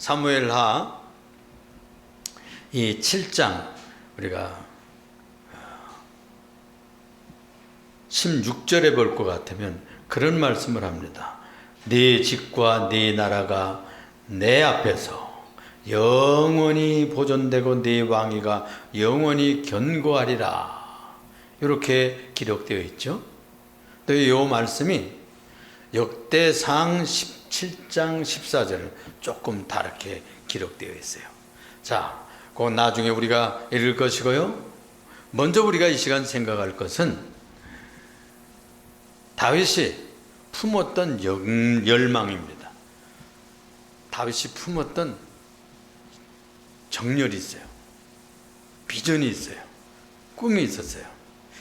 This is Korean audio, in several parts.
사무엘하 이 7장 우리가 16절에 볼 것 같으면 그런 말씀을 합니다. 네 집과 네 나라가 내 앞에서 영원히 보존되고 네 왕위가 영원히 견고하리라. 이렇게 기록되어 있죠. 또 이 말씀이 역대상 17장 14절은 조금 다르게 기록되어 있어요. 자, 그건 나중에 우리가 읽을 것이고요. 먼저 우리가 이 시간 생각할 것은 다윗이 품었던 열망입니다. 다윗이 품었던 정열이 있어요. 비전이 있어요. 꿈이 있었어요.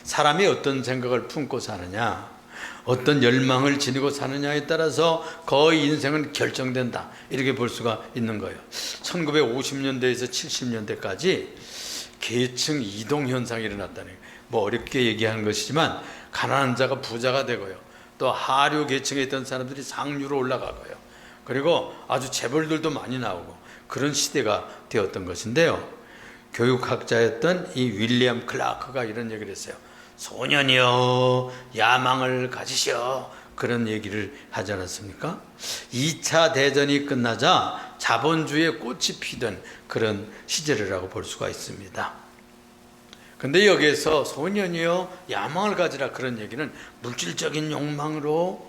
사람이 어떤 생각을 품고 사느냐, 어떤 열망을 지니고 사느냐에 따라서 거의 인생은 결정된다, 이렇게 볼 수가 있는 거예요. 1950년대에서 70년대까지 계층 이동 현상이 일어났다는 거예요. 뭐 어렵게 얘기하는 것이지만 가난한 자가 부자가 되고요, 또 하류 계층에 있던 사람들이 상류로 올라가고요, 그리고 아주 재벌들도 많이 나오고 그런 시대가 되었던 것인데요. 교육학자였던 이 윌리엄 클라크가 이런 얘기를 했어요. 소년이여 야망을 가지시오, 그런 얘기를 하지 않았습니까? 2차 대전이 끝나자 자본주의의 꽃이 피던 그런 시절이라고 볼 수가 있습니다. 근데 여기에서 소년이여 야망을 가지라, 그런 얘기는 물질적인 욕망으로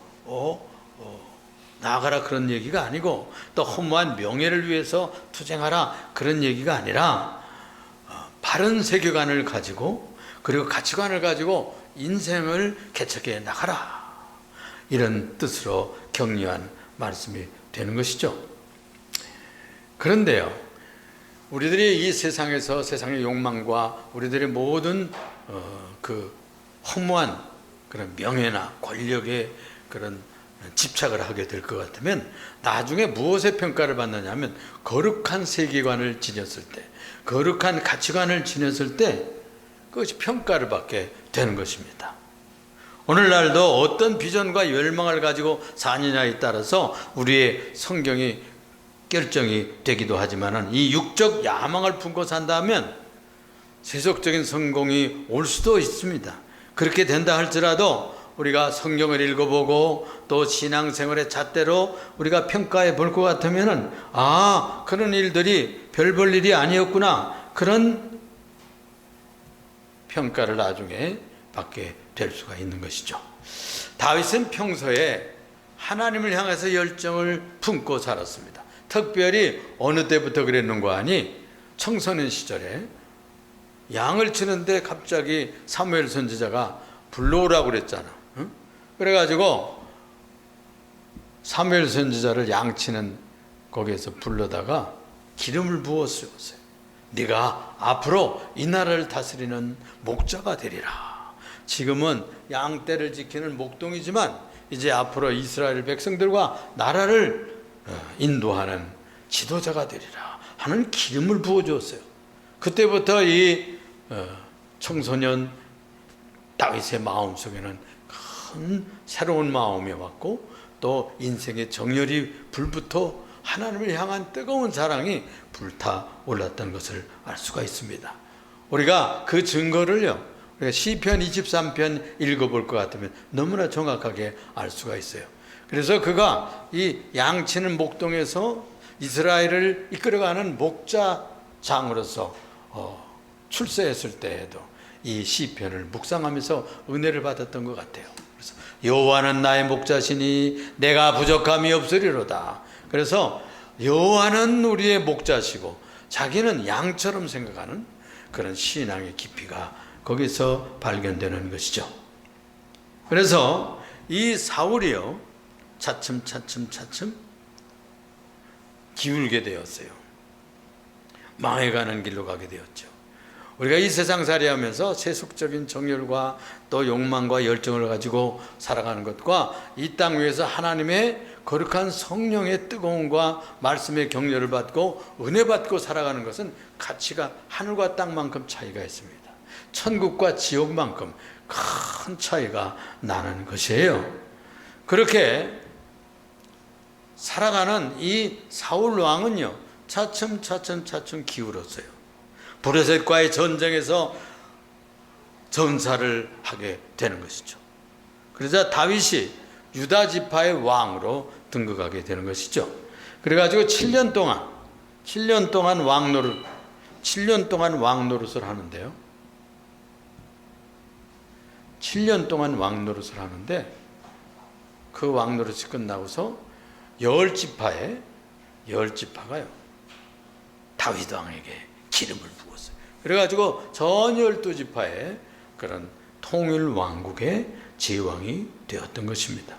나아가라, 그런 얘기가 아니고, 또 허무한 명예를 위해서 투쟁하라, 그런 얘기가 아니라 바른 세계관을 가지고, 그리고 가치관을 가지고 인생을 개척해 나가라, 이런 뜻으로 격려한 말씀이 되는 것이죠. 그런데요, 우리들이 이 세상에서 세상의 욕망과 우리들의 모든 그 허무한 그런 명예나 권력의 그런 집착을 하게 될 것 같으면 나중에 무엇의 평가를 받느냐 하면 거룩한 세계관을 지녔을 때, 거룩한 가치관을 지녔을 때 그것이 평가를 받게 되는 것입니다. 오늘날도 어떤 비전과 열망을 가지고 사느냐에 따라서 우리의 성경이 결정이 되기도 하지만, 이 육적 야망을 품고 산다면 세속적인 성공이 올 수도 있습니다. 그렇게 된다 할지라도 우리가 성경을 읽어보고 또 신앙생활의 잣대로 우리가 평가해 볼 것 같으면, 아, 그런 일들이 별 볼 일이 아니었구나, 그런 평가를 나중에 받게 될 수가 있는 것이죠. 다윗은 평소에 하나님을 향해서 열정을 품고 살았습니다. 특별히 어느 때부터 그랬는가 하니, 청소년 시절에 양을 치는데 갑자기 사무엘 선지자가 불러오라고 그랬잖아. 응? 그래가지고 사무엘 선지자를 양치는 거기에서 불러다가 기름을 부어 씌웠어요. 네가 앞으로 이 나라를 다스리는 목자가 되리라. 지금은 양떼를 지키는 목동이지만 이제 앞으로 이스라엘 백성들과 나라를 인도하는 지도자가 되리라 하는 기름을 부어주었어요. 그때부터 이 청소년 다윗의 마음속에는 큰 새로운 마음이 왔고, 또 인생의 정열이 불붙어 하나님을 향한 뜨거운 사랑이 불타 올랐던 것을 알 수가 있습니다. 우리가 그 증거를요, 우리가 시편 23편 읽어볼 것 같으면 너무나 정확하게 알 수가 있어요. 그래서 그가 이 양치는 목동에서 이스라엘을 이끌어가는 목자장으로서 출세했을 때에도 이 시편을 묵상하면서 은혜를 받았던 것 같아요. 그래서 여호와는 나의 목자시니 내가 부족함이 없으리로다. 그래서 여호와는 우리의 목자시고 자기는 양처럼 생각하는 그런 신앙의 깊이가 거기서 발견되는 것이죠. 그래서 이 사울이요, 차츰 기울게 되었어요. 망해가는 길로 가게 되었죠. 우리가 이 세상살이 하면서 세속적인 정열과 또 욕망과 열정을 가지고 살아가는 것과 이 땅 위에서 하나님의 거룩한 성령의 뜨거움과 말씀의 격려를 받고 은혜 받고 살아가는 것은 가치가 하늘과 땅만큼 차이가 있습니다. 천국과 지옥만큼 큰 차이가 나는 것이에요. 그렇게 살아가는 이 사울 왕은요, 차츰 기울었어요. 브레셋과의 전쟁에서 전사를 하게 되는 것이죠. 그러자 다윗이 유다 지파의 왕으로 등극하게 되는 것이죠. 그래가지고 7년 동안 왕 노릇을 하는데요. 7년 동안 왕 노릇을 하는데, 그 왕 노릇이 끝나고서 10지파가요 다윗 왕에게 기름을 부었어요. 그래가지고 전 12지파의 그런 통일 왕국의 제왕이 되었던 것입니다.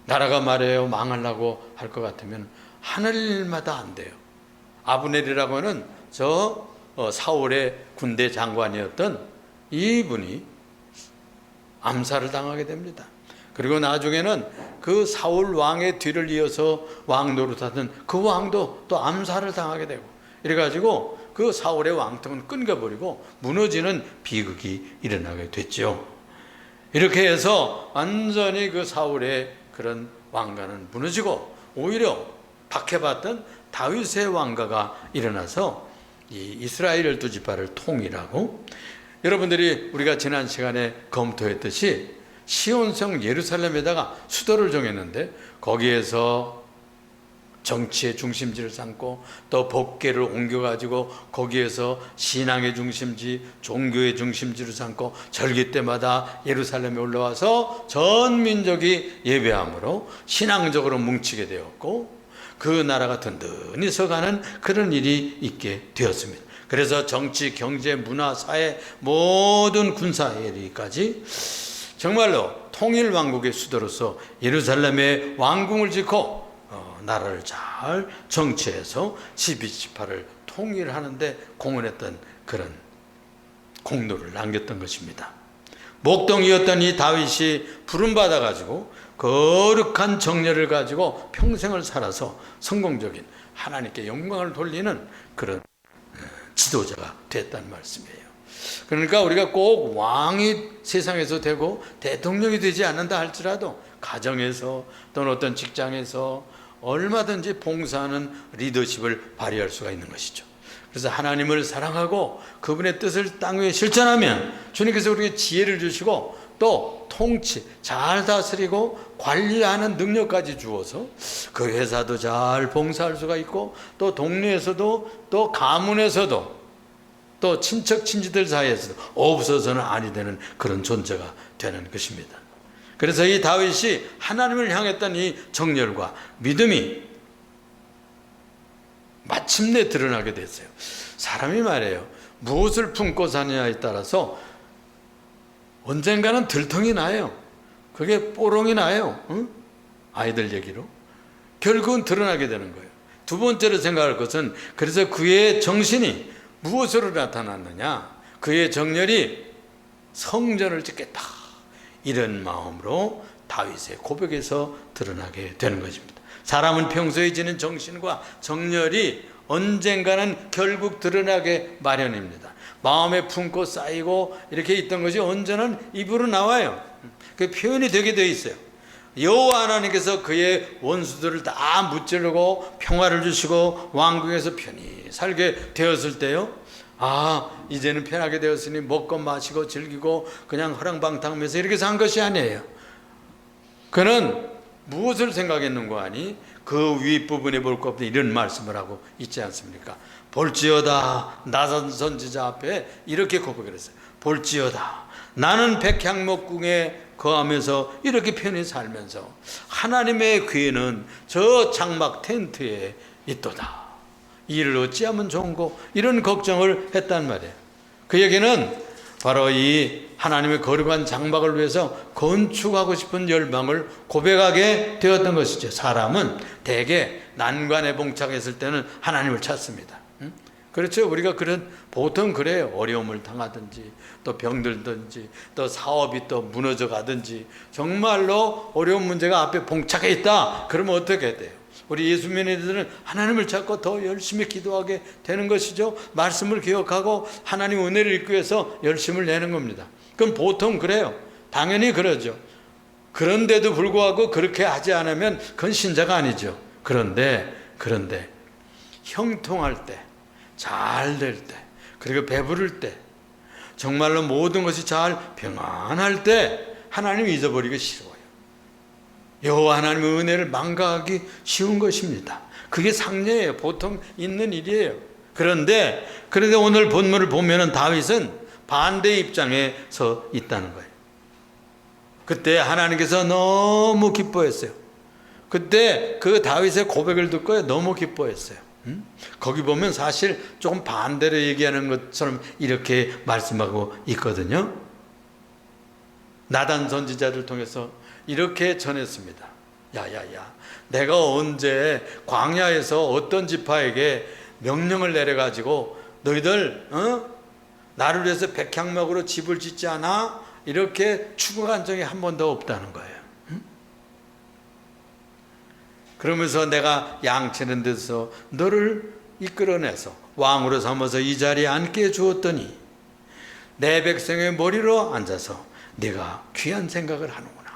나라가 말이에요, 망하려고 할 것 같으면 하늘 일마다 안 돼요. 아브넬이라고 하는 사울의 군대 장관이었던 이분이 암살을 당하게 됩니다. 그리고 나중에는 그 사울 왕의 뒤를 이어서 왕 노릇하던 그 왕도 또 암살을 당하게 되고, 이래가지고 그 사울의 왕통은 끊겨버리고 무너지는 비극이 일어나게 됐죠. 이렇게 해서 완전히 그 사울의 그런 왕가는 무너지고, 오히려 박해받던 다윗의 왕가가 일어나서 이 이스라엘 12지파를 통일하고, 여러분들이 우리가 지난 시간에 검토했듯이 시온성 예루살렘에다가 수도를 정했는데, 거기에서 정치의 중심지를 삼고 또 법계를 옮겨가지고 거기에서 신앙의 중심지, 종교의 중심지를 삼고 절기 때마다 예루살렘에 올라와서 전 민족이 예배함으로 신앙적으로 뭉치게 되었고, 그 나라가 든든히 서가는 그런 일이 있게 되었습니다. 그래서 정치, 경제, 문화, 사회, 모든 군사회의까지 정말로 통일왕국의 수도로서 예루살렘에 왕궁을 짓고 나라를 잘 정치해서 12지파를 통일하는데 공헌했던 그런 공로를 남겼던 것입니다. 목동이었던 이 다윗이 부름받아 가지고 거룩한 정열을 가지고 평생을 살아서 성공적인 하나님께 영광을 돌리는 그런 지도자가 됐다는 말씀이에요. 그러니까 우리가 꼭 왕이 세상에서 되고 대통령이 되지 않는다 할지라도 가정에서 또는 어떤 직장에서 얼마든지 봉사하는 리더십을 발휘할 수가 있는 것이죠. 그래서 하나님을 사랑하고 그분의 뜻을 땅 위에 실천하면 주님께서 우리에게 지혜를 주시고 또 통치, 잘 다스리고 관리하는 능력까지 주어서 그 회사도 잘 봉사할 수가 있고, 또 동네에서도 또 가문에서도 또 친척 친지들 사이에서도 없어서는 아니 되는 그런 존재가 되는 것입니다. 그래서 이 다윗이 하나님을 향했던 이 정열과 믿음이 마침내 드러나게 됐어요. 사람이 말이에요, 무엇을 품고 사느냐에 따라서 언젠가는 들통이 나요. 그게 뽀롱이 나요. 응? 아이들 얘기로. 결국은 드러나게 되는 거예요. 두 번째로 생각할 것은, 그래서 그의 정신이 무엇으로 나타났느냐, 그의 정열이 성전을 짓겠다, 이런 마음으로 다윗의 고백에서 드러나게 되는 것입니다. 사람은 평소에 지닌 정신과 정열이 언젠가는 결국 드러나게 마련입니다. 마음에 품고 쌓이고 이렇게 있던 것이 언제는 입으로 나와요. 그 표현이 되게 되어 있어요. 여호와 하나님께서 그의 원수들을 다 무찌르고 평화를 주시고 왕궁에서 편히 살게 되었을 때요, 이제는 편하게 되었으니 먹고 마시고 즐기고 그냥 허랑방탕하면서 이렇게 산 것이 아니에요. 그는 무엇을 생각했는가 하니 그 윗부분에 볼 것 없는 이런 말씀을 하고 있지 않습니까? 볼지어다, 나선 선지자 앞에 이렇게 고백을 했어요. 볼지어다, 나는 백향목궁에 거하면서 이렇게 편히 살면서 하나님의 귀에는 저 장막 텐트에 있도다. 이를 어찌하면 좋은고, 이런 걱정을 했단 말이에요. 그에게는 바로 이 하나님의 거룩한 장막을 위해서 건축하고 싶은 열망을 고백하게 되었던 것이죠. 사람은 대개 난관에 봉착했을 때는 하나님을 찾습니다. 그렇죠. 우리가 보통 그래요. 어려움을 당하든지 또 병들든지 또 사업이 또 무너져 가든지 정말로 어려운 문제가 앞에 봉착해 있다, 그러면 어떻게 돼요? 우리 예수 믿는 이들은 하나님을 찾고 더 열심히 기도하게 되는 것이죠. 말씀을 기억하고 하나님 은혜를 입기 위해서 열심을 내는 겁니다. 그럼 보통 그래요. 당연히 그러죠. 그런데도 불구하고 그렇게 하지 않으면 그건 신자가 아니죠. 그런데 형통할 때, 잘 될 때, 그리고 배부를 때, 정말로 모든 것이 잘 평안할 때 하나님 잊어버리기 싫어요. 여호와 하나님의 은혜를 망각하기 쉬운 것입니다. 그게 상례예요. 보통 있는 일이에요. 그런데 오늘 본문을 보면은 다윗은 반대 입장에 서 있다는 거예요. 그때 하나님께서 너무 기뻐했어요. 그때 그 다윗의 고백을 듣고 너무 기뻐했어요. 거기 보면 사실 조금 반대로 얘기하는 것처럼 이렇게 말씀하고 있거든요. 나단 선지자를 통해서 이렇게 전했습니다. 야야야, 내가 언제 광야에서 어떤 지파에게 명령을 내려가지고 너희들 나를 위해서 백향목으로 집을 짓지 않아? 이렇게 추구한 적이 한 번도 없다는 거예요. 그러면서 내가 양치는 데서 너를 이끌어내서 왕으로 삼아서 이 자리에 앉게 주었더니 내 백성의 머리로 앉아서 네가 귀한 생각을 하는구나.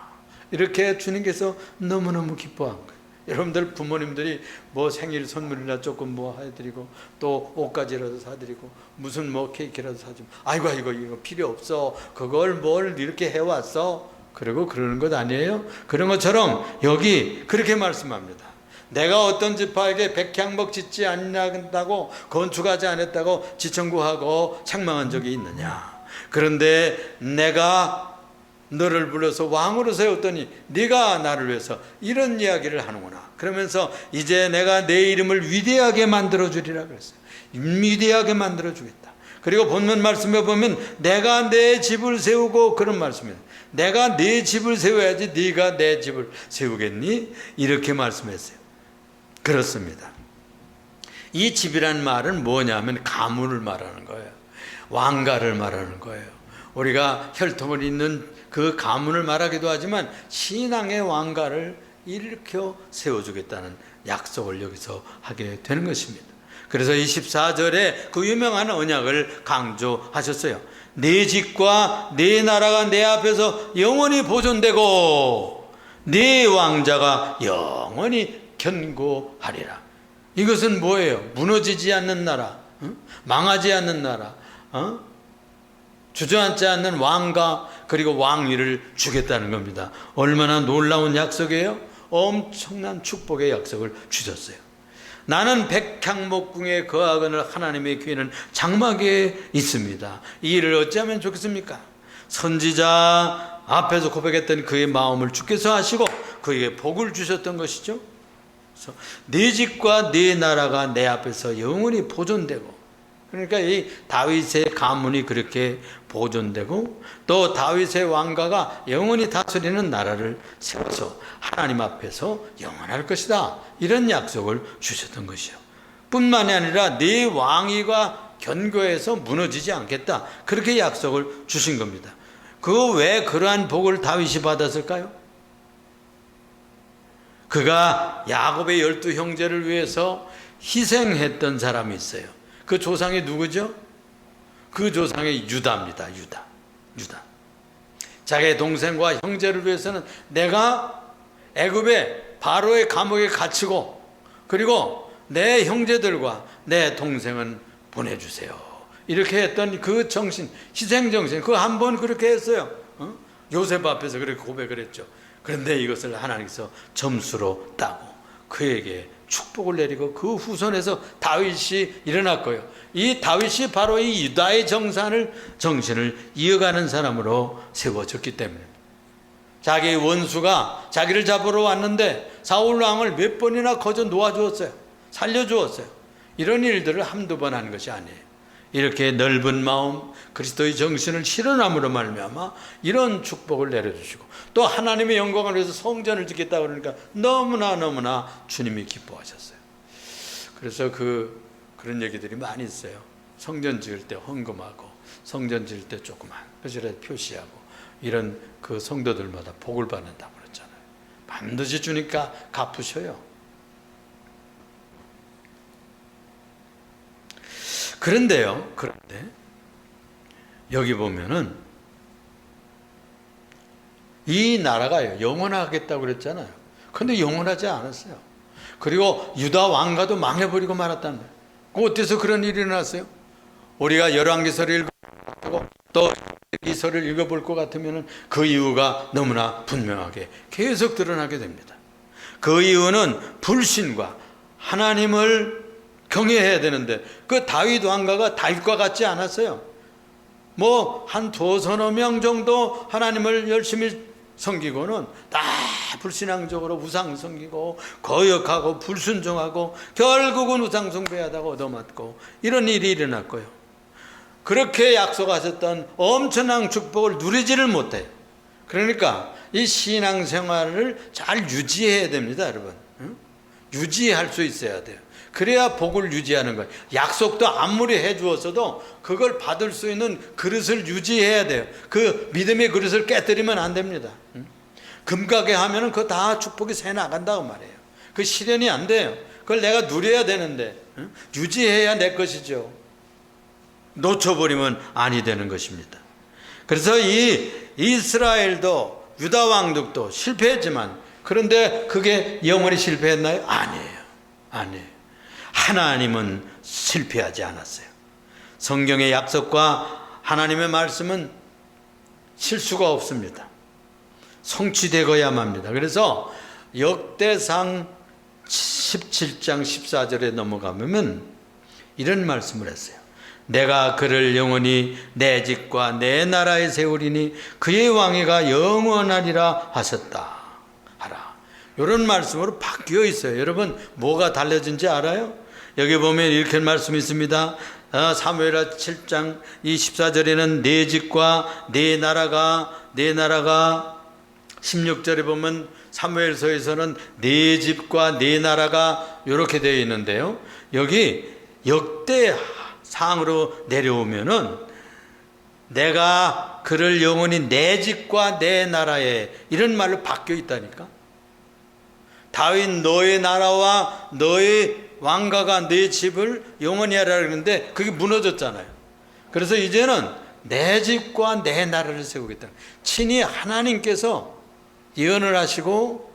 이렇게 주님께서 너무너무 기뻐한 거예요. 여러분들 부모님들이 뭐 생일 선물이나 조금 뭐 해드리고 또 옷가지라도 사드리고 무슨 뭐 케이크라도 사주면 아이고 이거 필요 없어. 그걸 뭘 이렇게 해왔어. 그리고 그러는 것 아니에요? 그런 것처럼 여기 그렇게 말씀합니다. 내가 어떤 지파에게 백향목 짓지 않는다고 건축하지 않았다고 지청구하고 책망한 적이 있느냐. 그런데 내가 너를 불러서 왕으로 세웠더니 네가 나를 위해서 이런 이야기를 하는구나. 그러면서 이제 내가 내 이름을 위대하게 만들어주리라 그랬어요. 위대하게 만들어주겠다. 그리고 본문 말씀에 보면 내가 내 집을 세우고 그런 말씀이에요. 내가 내 집을 세워야지 네가 내 집을 세우겠니? 이렇게 말씀했어요. 그렇습니다. 이 집이란 말은 뭐냐면 가문을 말하는 거예요. 왕가를 말하는 거예요. 우리가 혈통을 잇는 그 가문을 말하기도 하지만 신앙의 왕가를 일으켜 세워주겠다는 약속을 여기서 하게 되는 것입니다. 그래서 24절에 그 유명한 언약을 강조하셨어요. 네 집과 네 나라가 내 앞에서 영원히 보존되고 네 왕자가 영원히 견고하리라. 이것은 뭐예요? 무너지지 않는 나라, 망하지 않는 나라, 주저앉지 않는 왕가 그리고 왕위를 주겠다는 겁니다. 얼마나 놀라운 약속이에요? 엄청난 축복의 약속을 주셨어요. 나는 백향목궁에 거하거늘 하나님의 귀에는 장막에 있습니다. 이 일을 어찌하면 좋겠습니까? 선지자 앞에서 고백했던 그의 마음을 주께서 하시고 그에게 복을 주셨던 것이죠. 그래서 네 집과 네 나라가 내 앞에서 영원히 보존되고, 그러니까 이 다윗의 가문이 그렇게 보존되고 또 다윗의 왕가가 영원히 다스리는 나라를 세워서 하나님 앞에서 영원할 것이다. 이런 약속을 주셨던 것이요. 뿐만이 아니라 네 왕위가 견고해서 무너지지 않겠다. 그렇게 약속을 주신 겁니다. 그 왜 그러한 복을 다윗이 받았을까요? 그가 야곱의 12 형제를 위해서 희생했던 사람이 있어요. 그 조상이 누구죠? 그 조상이 유다입니다. 유다. 자기의 동생과 형제를 위해서는 내가 애굽의 바로의 감옥에 갇히고 그리고 내 형제들과 내 동생은 보내주세요. 이렇게 했던 그 정신, 희생정신, 그 한 번 그렇게 했어요. 요셉 앞에서 그렇게 고백을 했죠. 그런데 이것을 하나님께서 점수로 따고 그에게 축복을 내리고 그 후손에서 다윗이 일어났고요. 이 다윗이 바로 이 유다의 정신을 이어가는 사람으로 세워졌기 때문에 자기의 원수가 자기를 잡으러 왔는데 사울 왕을 몇 번이나 거저 놓아주었어요. 살려주었어요. 이런 일들을 한두 번 하는 것이 아니에요. 이렇게 넓은 마음, 그리스도의 정신을 실현함으로 말미암아 이런 축복을 내려주시고 또 하나님의 영광을 위해서 성전을 짓겠다 그러니까 너무나 주님이 기뻐하셨어요. 그래서 그런 얘기들이 많이 있어요. 성전 지을 때 헌금하고 성전 지을 때 조그만 것이라도 표시하고 이런 그 성도들마다 복을 받는다고 그랬잖아요. 반드시 주니까 갚으셔요. 그런데 여기 보면은 이 나라가 영원하겠다고 그랬잖아요. 근데 영원하지 않았어요. 그리고 유다 왕가도 망해버리고 말았다는 거예요. 그 어때서 그런 일이 일어났어요? 우리가 열왕기서를 읽고 또 기서를 읽어볼 것 같으면 그 이유가 너무나 분명하게 계속 드러나게 됩니다. 그 이유는 불신과 하나님을 경외해야 되는데 그 다윗 왕가가 다윗과 같지 않았어요. 뭐 한 두서너 명 정도 하나님을 열심히 섬기고는 다 불신앙적으로 우상 섬기고 거역하고 불순종하고 결국은 우상 숭배하다가 얻어맞고 이런 일이 일어났고요. 그렇게 약속하셨던 엄청난 축복을 누리지를 못해요. 그러니까 이 신앙생활을 잘 유지해야 됩니다, 여러분. 유지할 수 있어야 돼요. 그래야 복을 유지하는 거예요. 약속도 아무리 해주었어도 그걸 받을 수 있는 그릇을 유지해야 돼요. 그 믿음의 그릇을 깨뜨리면 안 됩니다. 금가게 하면은 그거 다 축복이 새 나간다고 말이에요. 그 실현이 안 돼요. 그걸 내가 누려야 되는데 유지해야 내 것이죠. 놓쳐버리면 아니 되는 것입니다. 그래서 이 이스라엘도 유다 왕족도 실패했지만 그런데 그게 영원히 실패했나요? 아니에요. 아니에요. 하나님은 실패하지 않았어요. 성경의 약속과 하나님의 말씀은 실수가 없습니다. 성취되어야만 합니다. 그래서 역대상 17장 14절에 넘어가면 이런 말씀을 했어요. 내가 그를 영원히 내 집과 내 나라에 세우리니 그의 왕위가 영원하리라 하셨다 하라. 이런 말씀으로 바뀌어 있어요. 여러분 뭐가 달라진지 알아요? 여기 보면 이렇게 말씀이 있습니다. 사무엘하 7장 14절에는 내 집과 내 나라가 16절에 보면 사무엘서에서는 내 집과 내 나라가 이렇게 되어 있는데요. 여기 역대상으로 내려오면은 내가 그를 영원히 내 집과 내 나라에 이런 말로 바뀌어 있다니까. 다윗 너의 나라와 너의 왕가가 내 집을 영원히 하라 그러는데 그게 무너졌잖아요. 그래서 이제는 내 집과 내 나라를 세우겠다. 친히 하나님께서 예언을 하시고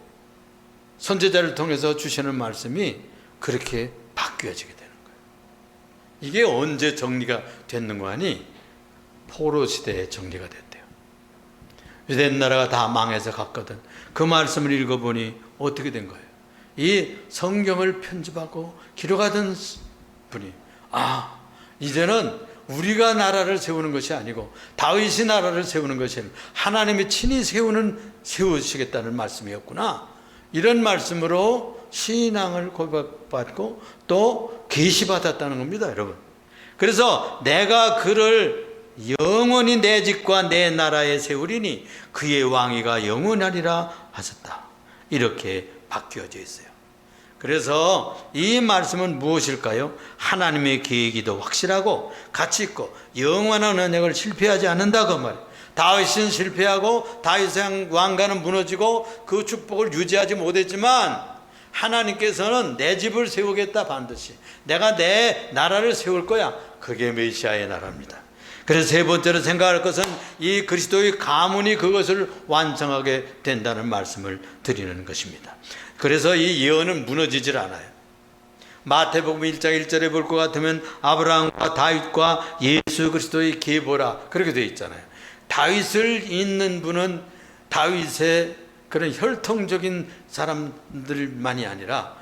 선지자를 통해서 주시는 말씀이 그렇게 바뀌어지게 되는 거예요. 이게 언제 정리가 됐는가 하니 포로 시대에 정리가 됐대요. 유대 나라가 다 망해서 갔거든. 그 말씀을 읽어보니 어떻게 된 거예요? 이 성경을 편집하고 기록하던 분이 이제는 우리가 나라를 세우는 것이 아니고 다윗이 나라를 세우는 것이 아니고 하나님이 친히 세우시겠다는 말씀이었구나. 이런 말씀으로 신앙을 고백받고 또 계시받았다는 겁니다, 여러분. 그래서 내가 그를 영원히 내 집과 내 나라에 세우리니 그의 왕위가 영원하리라 하셨다. 이렇게 바뀌어져 있어요. 그래서 이 말씀은 무엇일까요? 하나님의 계획이 더 확실하고 가치 있고 영원한 언약을 실패하지 않는다고 말이에요. 다윗은 실패하고 다윗의 왕가는 무너지고 그 축복을 유지하지 못했지만 하나님께서는 내 집을 세우겠다 반드시. 내가 내 나라를 세울 거야. 그게 메시아의 나라입니다. 그래서 세 번째로 생각할 것은 이 그리스도의 가문이 그것을 완성하게 된다는 말씀을 드리는 것입니다. 그래서 이 예언은 무너지질 않아요. 마태복음 1장 1절에 볼 것 같으면 아브라함과 다윗과 예수 그리스도의 계보라 그렇게 되어 있잖아요. 다윗을 잇는 분은 다윗의 그런 혈통적인 사람들만이 아니라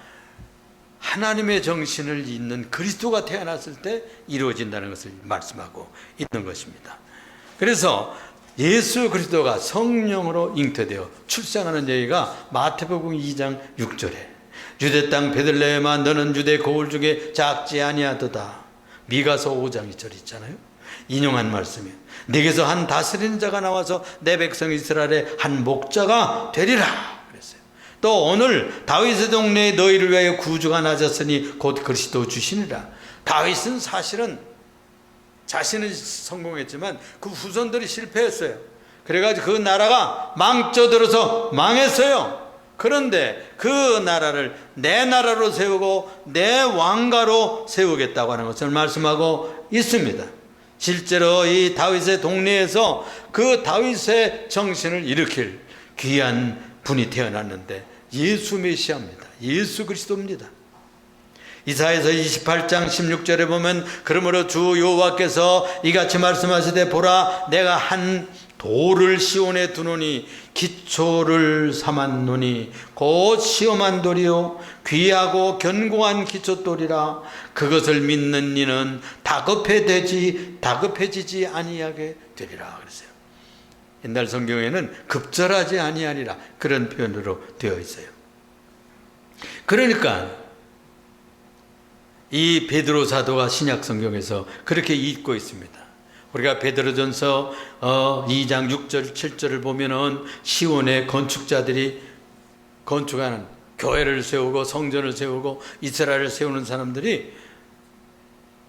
하나님의 정신을 잇는 그리스도가 태어났을 때 이루어진다는 것을 말씀하고 있는 것입니다. 그래서 예수 그리스도가 성령으로 잉태되어 출생하는 얘기가 마태복음 2장 6절에 유대 땅 베들레헴아 너는 유대 고을 중에 작지 아니하도다. 미가서 5장 2절 있잖아요. 인용한 말씀이에요. 네게서 한 다스리는 자가 나와서 내 백성 이스라엘의 한 목자가 되리라 그랬어요. 또 오늘 다윗의 동네에 너희를 위하여 구주가 나졌으니 곧 그리스도 주시니라. 다윗은 사실은 자신은 성공했지만 그 후손들이 실패했어요. 그래가지고 그 나라가 망쳐들어서 망했어요. 그런데 그 나라를 내 나라로 세우고 내 왕가로 세우겠다고 하는 것을 말씀하고 있습니다. 실제로 이 다윗의 동네에서 그 다윗의 정신을 일으킬 귀한 분이 태어났는데 예수 메시아입니다. 예수 그리스도입니다. 이사야서 28장 16절에 보면 그러므로 주 여호와께서 이같이 말씀하시되 보라 내가 한 돌을 시온에 두노니 기초를 삼았노니 곧 시험한 돌이요 귀하고 견고한 기초돌이라 그것을 믿는 이는 다급해지지 아니하게 되리라 그랬어요. 옛날 성경에는 급절하지 아니하리라 그런 표현으로 되어 있어요. 그러니까 이 베드로 사도가 신약 성경에서 그렇게 읽고 있습니다. 우리가 베드로전서 2장 6절 7절을 보면은 시온의 건축자들이 건축하는 교회를 세우고 성전을 세우고 이스라엘을 세우는 사람들이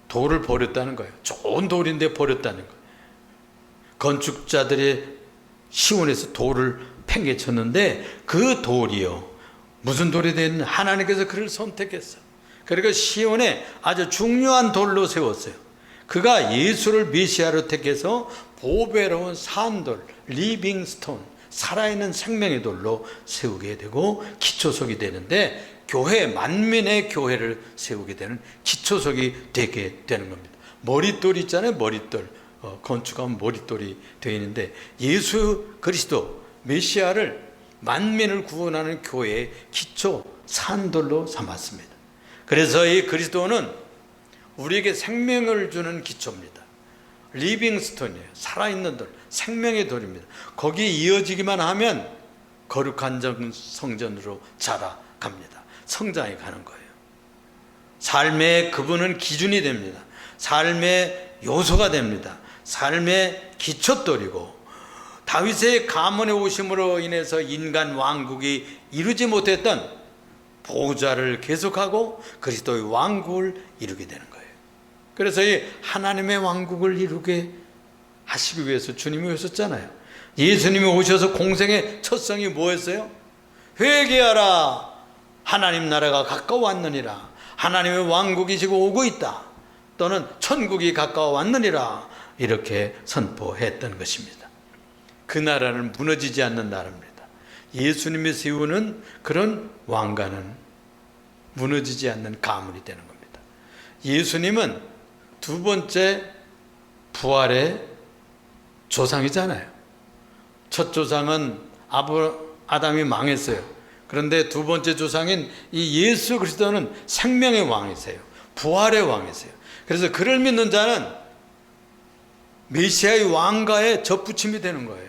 돌을 버렸다는 거예요. 좋은 돌인데 버렸다는 거예요. 건축자들이 시온에서 돌을 팽개쳤는데 그 돌이요 무슨 돌이 되는 하나님께서 그를 선택했어. 그리고 시온에 아주 중요한 돌로 세웠어요. 그가 예수를 메시아로 택해서 보배로운 산돌, 리빙스톤, 살아있는 생명의 돌로 세우게 되고 기초석이 되는데 교회, 만민의 교회를 세우게 되는 기초석이 되게 되는 겁니다. 머릿돌 있잖아요. 머릿돌. 건축하면 머릿돌이 되어 있는데 예수 그리스도 메시아를 만민을 구원하는 교회의 기초 산돌로 삼았습니다. 그래서 이 그리스도는 우리에게 생명을 주는 기초입니다. 리빙스톤이에요. 살아있는 돌, 생명의 돌입니다. 거기에 이어지기만 하면 거룩한 성전으로 자라갑니다. 성장해 가는 거예요. 삶의 그분은 기준이 됩니다. 삶의 요소가 됩니다. 삶의 기초돌이고 다윗의 가문에 오심으로 인해서 인간 왕국이 이루지 못했던 보호자를 계속하고 그리스도의 왕국을 이루게 되는 거예요. 그래서 이 하나님의 왕국을 이루게 하시기 위해서 주님이 오셨잖아요. 예수님이 오셔서 공생의 첫 성이 뭐였어요? 회개하라 하나님 나라가 가까워왔느니라. 하나님의 왕국이 지금 오고 있다. 또는 천국이 가까워왔느니라. 이렇게 선포했던 것입니다. 그 나라는 무너지지 않는 나라입니다. 예수님이 세우는 그런 왕가는 무너지지 않는 가문이 되는 겁니다. 예수님은 두 번째 부활의 조상이잖아요. 첫 조상은 아담이 망했어요. 그런데 두 번째 조상인 이 예수 그리스도는 생명의 왕이세요. 부활의 왕이세요. 그래서 그를 믿는 자는 메시아의 왕가에 접붙임이 되는 거예요.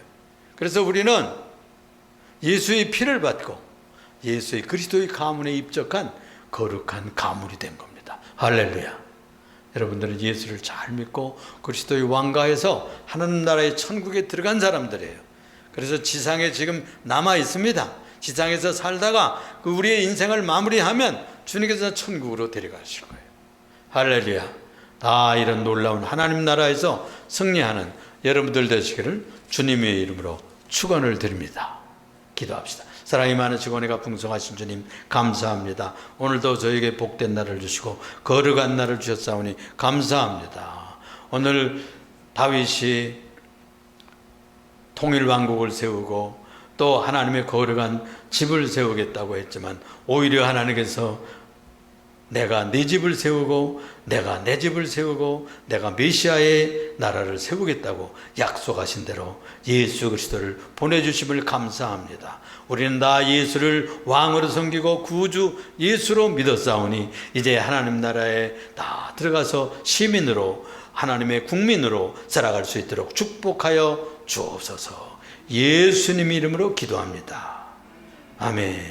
그래서 우리는 예수의 피를 받고 예수의 그리스도의 가문에 입적한 거룩한 가문이 된 겁니다. 할렐루야. 여러분들은 예수를 잘 믿고 그리스도의 왕가에서 하나님 나라의 천국에 들어간 사람들이에요. 그래서 지상에 지금 남아 있습니다. 지상에서 살다가 우리의 인생을 마무리하면 주님께서 천국으로 데려가실 거예요. 할렐루야. 다 이런 놀라운 하나님 나라에서 승리하는 여러분들 되시기를 주님의 이름으로 축원을 드립니다. 기도합시다. 사랑이 많으시고 은혜가 풍성하신 주님 감사합니다. 오늘도 저에게 복된 날을 주시고 거룩한 날을 주셨사오니 감사합니다. 오늘 다윗이 통일왕국을 세우고 또 하나님의 거룩한 집을 세우겠다고 했지만 오히려 하나님께서 내가 네 집을 세우고 내가 내 집을 세우고 내가 메시아의 나라를 세우겠다고 약속하신 대로 예수 그리스도를 보내주심을 감사합니다. 우리는 다 예수를 왕으로 섬기고 구주 예수로 믿었사오니 이제 하나님 나라에 다 들어가서 시민으로 하나님의 국민으로 살아갈 수 있도록 축복하여 주옵소서. 예수님 이름으로 기도합니다. 아멘.